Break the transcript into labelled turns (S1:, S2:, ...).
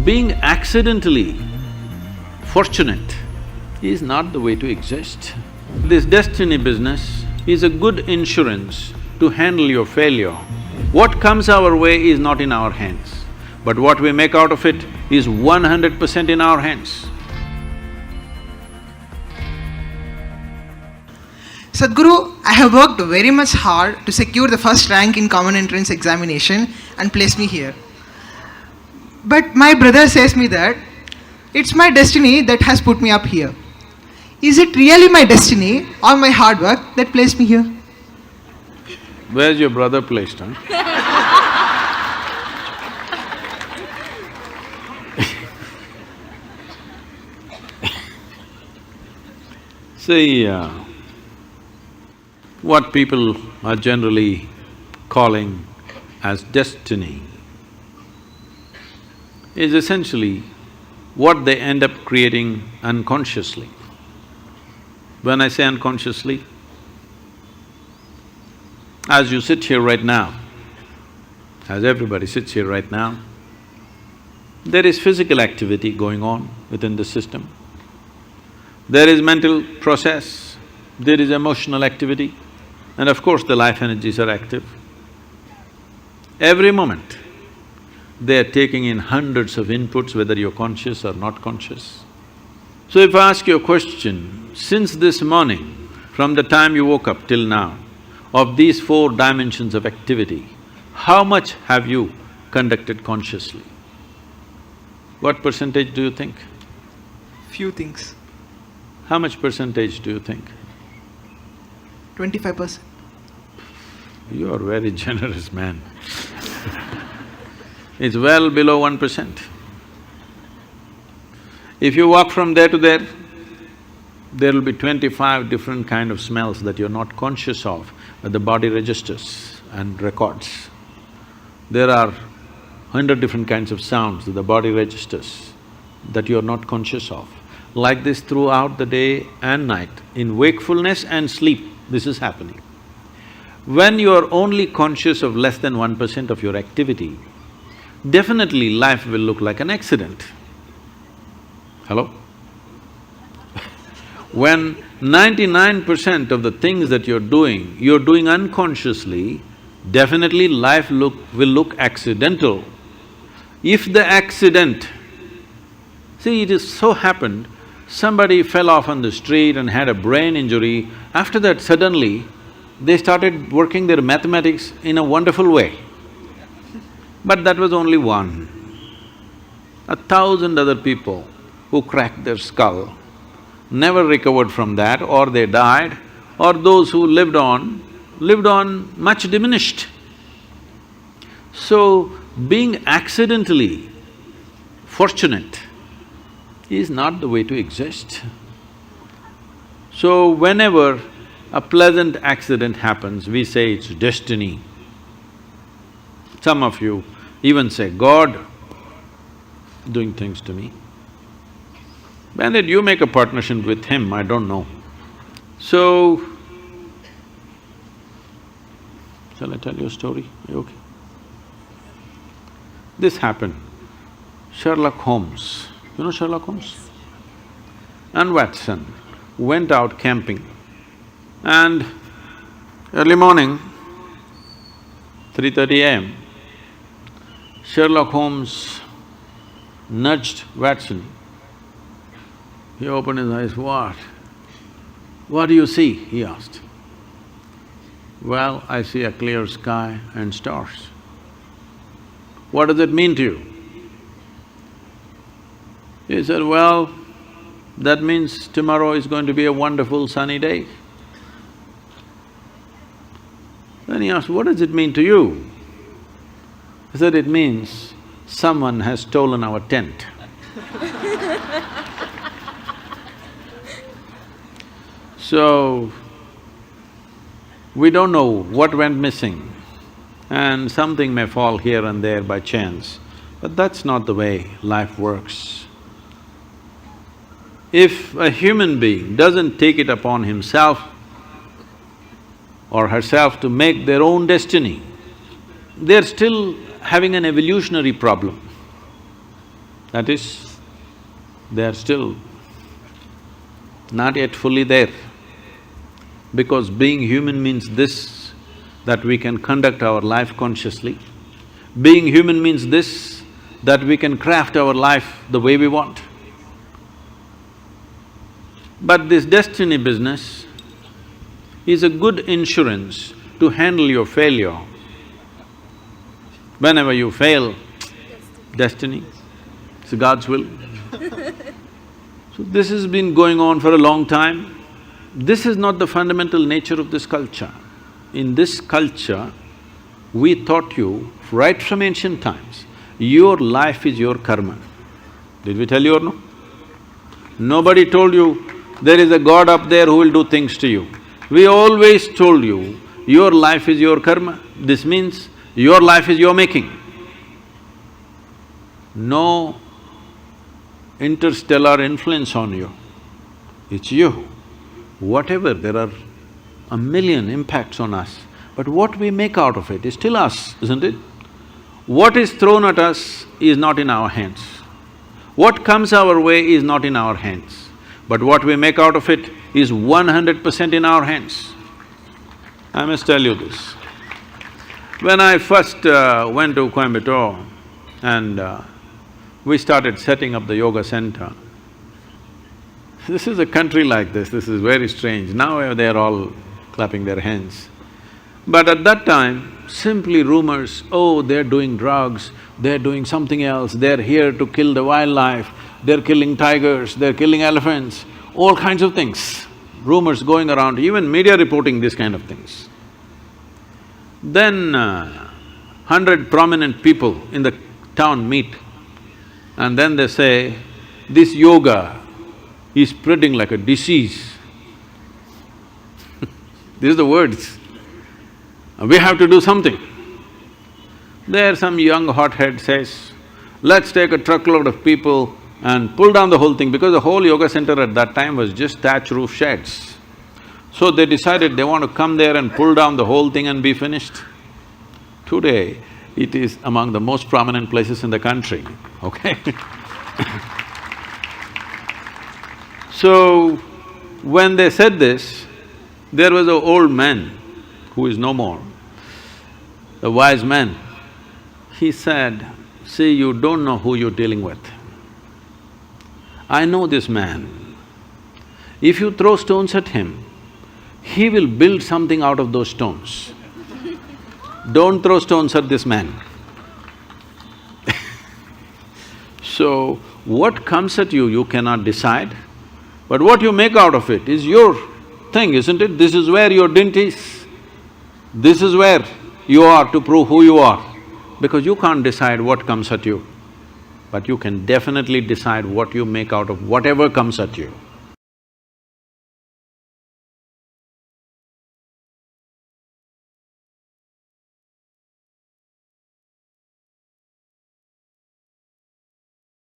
S1: Being accidentally fortunate is not the way to exist. This destiny business is a good insurance to handle your failure. What comes our way is not in our hands, but what we make out of it is 100% in our hands.
S2: Sadhguru, I have worked very much hard to secure the first rank in common entrance examination and place me here. But my brother says me that it's my destiny that has put me up here. Is it really my destiny or my hard work that placed me here?
S1: Where's your brother placed, huh? See, what people are generally calling as destiny is essentially what they end up creating unconsciously. When I say unconsciously, as you sit here right now, as everybody sits here right now, there is physical activity going on within the system. There is mental process, there is emotional activity, and of course the life energies are active. Every moment, they are taking in hundreds of inputs, whether you're conscious or not conscious. So if I ask you a question, since this morning, from the time you woke up till now, of these 4 dimensions of activity, how much have you conducted consciously? What percentage do you think?
S2: Few things.
S1: How much percentage do you think?
S2: 25%.
S1: You are very generous man. It's well below 1%. If you walk from there to there, there will be 25 different kind of smells that you're not conscious of, but the body registers and records. There are 100 different kinds of sounds that the body registers that you're not conscious of. Like this throughout the day and night, in wakefulness and sleep, this is happening. When you are only conscious of less than 1% of your activity, definitely life will look like an accident. Hello? When 99% of the things that you're doing unconsciously, definitely life will look accidental. If the accident… See, it is so happened, somebody fell off on the street and had a brain injury, after that suddenly, they started working their mathematics in a wonderful way. But that was only one. 1,000 other people who cracked their skull never recovered from that, or they died, or those who lived on much diminished. So, being accidentally fortunate is not the way to exist. So, whenever a pleasant accident happens, we say it's destiny. Some of you even say, God doing things to me. When did you make a partnership with him? I don't know. So, shall I tell you a story? Are you okay? This happened. Sherlock Holmes, you know Sherlock Holmes? And Watson went out camping, and early morning, 3:30 a.m., Sherlock Holmes nudged Watson. He opened his eyes, "What? What do you see?" he asked. "Well, I see a clear sky and stars." "What does it mean to you?" He said, "Well, that means tomorrow is going to be a wonderful sunny day." Then he asked, "What does it mean to you?" He said, "It means someone has stolen our tent." So, we don't know what went missing, and something may fall here and there by chance, but that's not the way life works. If a human being doesn't take it upon himself or herself to make their own destiny, they're still having an evolutionary problem. That is, they are still not yet fully there. Because being human means this, that we can conduct our life consciously. Being human means this, that we can craft our life the way we want. But this destiny business is a good insurance to handle your failure. Whenever you fail, destiny, it's God's will. So this has been going on for a long time. This is not the fundamental nature of this culture. In this culture, we taught you right from ancient times, your life is your karma. Did we tell you or no? Nobody told you there is a God up there who will do things to you. We always told you, your life is your karma. This means your life is your making. No interstellar influence on you, it's you. Whatever, there are a million impacts on us, but what we make out of it is still us, isn't it? What is thrown at us is not in our hands. What comes our way is not in our hands. But what we make out of it is 100% in our hands. I must tell you this. When I first went to Coimbatore and we started setting up the yoga center, this is a country like this is very strange. Now they're all clapping their hands. But at that time, simply rumors, oh, they're doing drugs, they're doing something else, they're here to kill the wildlife, they're killing tigers, they're killing elephants, all kinds of things. Rumors going around, even media reporting these kind of things. Then 100 prominent people in the town meet and then they say, this yoga is spreading like a disease. These are the words. We have to do something. There some young hothead says, let's take a truckload of people and pull down the whole thing, because the whole yoga center at that time was just thatch roof sheds. So they decided they want to come there and pull down the whole thing and be finished. Today, it is among the most prominent places in the country, okay? So, when they said this, there was an old man who is no more, a wise man. He said, see, you don't know who you're dealing with. I know this man. If you throw stones at him, he will build something out of those stones. Don't throw stones at this man. So, what comes at you, you cannot decide, but what you make out of it is your thing, isn't it? This is where your dint is. This is where you are to prove who you are, because you can't decide what comes at you, but you can definitely decide what you make out of whatever comes at you.